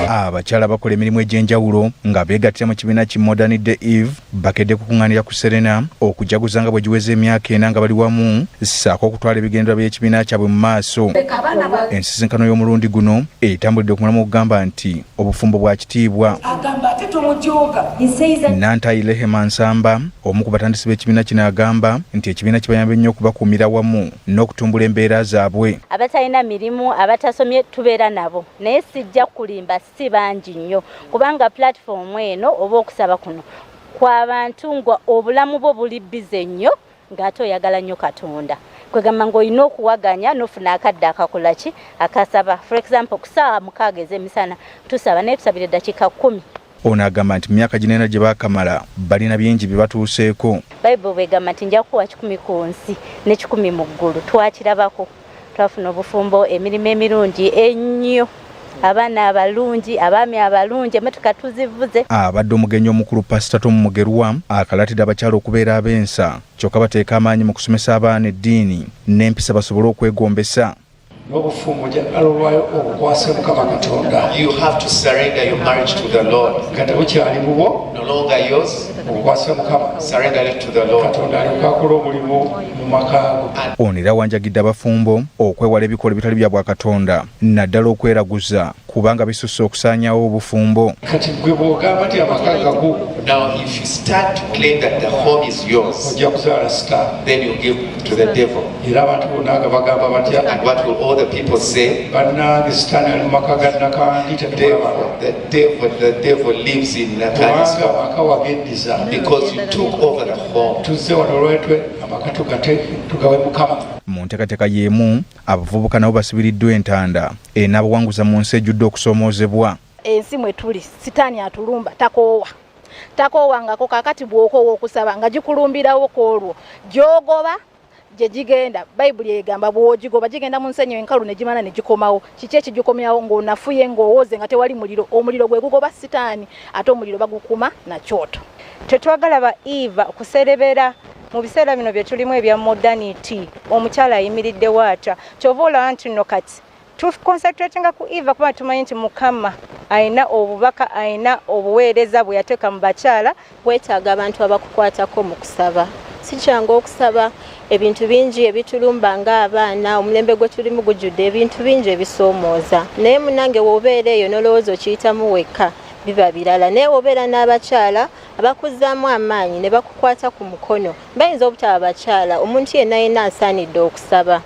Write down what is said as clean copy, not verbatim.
abakyala bakola emirimu egy'enjawulo nga beegattira mu kibiina ki Modern Day Eve bakedde kukuŋŋaanira ku Serena okujaguza nga bwe giweze emyaka 4 nga bali wamu ssaako okutwala ebigendera by'ekibiina kyabwe mu maaso. Ensisinkano y'omulundi guno etambulidde ku mulamu okugamba nti obufumbo bwa kitiibwa. Nantayi Lehema Nsamba omu ku batandisi b'ekibiina kino agamba nti ekibiina kibayambye nnyo okubakuumira wamu n'okutumbula embeera zaabwe. Abatalina mirimu abatasomye tubeera nabo naye sijja kulimba si bangi nnyo kubanga platform eno oba okusaba kuno kw'abantu nga obulamu bwo buli bize nnyo ng'ate oyagala nnyo Katonda. Kwegamba ng'olina okuwaganya n'ofuna akadde akakola ki akasaba. For example ku ssaawa 6 ez'emisana tusaba naye tusabira eddakiika 10. Ono agamba nti myaka ginena gye baakamala balina bingi bye batuuseeko. Bayibuli bwegamba nti nja kuwa 10 ku nsi ne 10 mu ggulu twakirabako. Twafuna obufumbo emirimu emirungi ennyo abaana abalungi abaami abalungi emmotoka tuzivuze. Abadde omugenyi omukulu Pastor Tom Mugerwa akalatidde abakyala okubeera abensa kyokka bateeka amaanyi mu kusomesa abaana eddiini n'empisa basobole okwegombesa. n'obufumbo jalwayo obukwase Mukama Katonda. You have to surrender your marriage to the Lord. Kati bukyali bubwo No longer yours. obukwase Mukama. Surrender it to the Lord. Katonda alikakola omulimu mu makaago. Ono era wanjagidde abafumbo okwewala ebikolwa ebitali bya Bwakatonda naddala okweraguza kubanga bisusse okusaanyawo obufumbo. Kati gwe bw'ogamba nti amaka gago. Now if you start to claim that the home is yours, ojja kuzaala sita. then you give to the devil. Era abantu bonna nga bagamba batya. And what will all the people say? Bannange sitaani ali mu maka ga Nakandi tetumulaba. The devil lives in Nakandi's Kubanga home. amaka wagendiza. Because you took over the home. Tuzze wano olwetwe amaka tugawe Mukama. Mu nteekateeka y'emu abavubuka nabo basibiriddwa entanda n'abawanguza mu nsi ejjudde okusoomoozebwa. Ensi mwe tuli sitaani atulumba takoowangako kakati bw'okoowa okusaba nga gikulumbirawo kwolwo gy'ogoba gye gigenda. Bayibuli egamba bw'ogigoba gigenda mu nsenyi enkalu ne gimala ne gikomawo. Kiki ekigikomyawo ng'onafuye ng'owoze nga tewali muliro. Omuliro gwe gugoba sitaani ate omuliro bagukuma na kyoto. Tetwagala ba Eva okuserebera mu biseera bino bye tulimu ebya modernity. Omukyala ayimiridde waata kyova olaba nti nno kati tuconcentratinga ku Eva kuba tumanyi nti Mukama ayina obubaka ayina obuweereza bwe yateeka mu bakyala. Weetaaga abantu abakukwatako mu kusaba. Si kyangu okusaba ebintu bingi ebitulumba ng'abaana omulembe gwe tulimu gujjudde ebintu bingi ebisoomooza naye munange w'obeera eyo n'olowooza okiyitamu wekka biba birala naye w'obeera n'abakyala abakuzzaamu amaanyi ne bakukwata ku mukono bayinza obutaba bakyala omuntu yenna asaanidde okusaba.